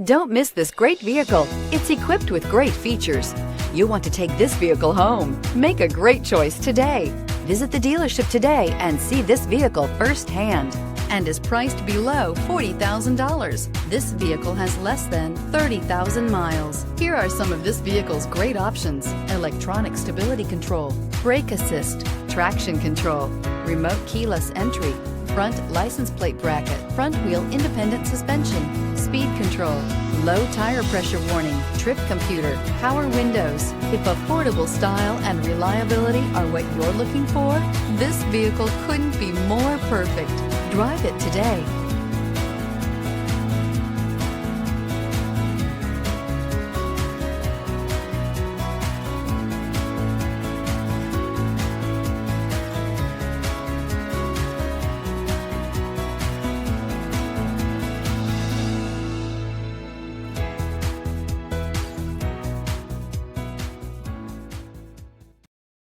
Don't miss this great vehicle. It's equipped with great features. You want to take this vehicle home. Make a great choice today. Visit the dealership today and see this vehicle firsthand, and is priced below $40,000. This vehicle has less than 30,000 miles. Here are some of this vehicle's great options: electronic stability control, brake assist, traction control, remote keyless entry, front license plate bracket, front wheel independent suspension, speed control, low tire pressure warning, trip computer, power windows. If affordable style and reliability are what you're looking for, this vehicle couldn't be more perfect. Drive it today.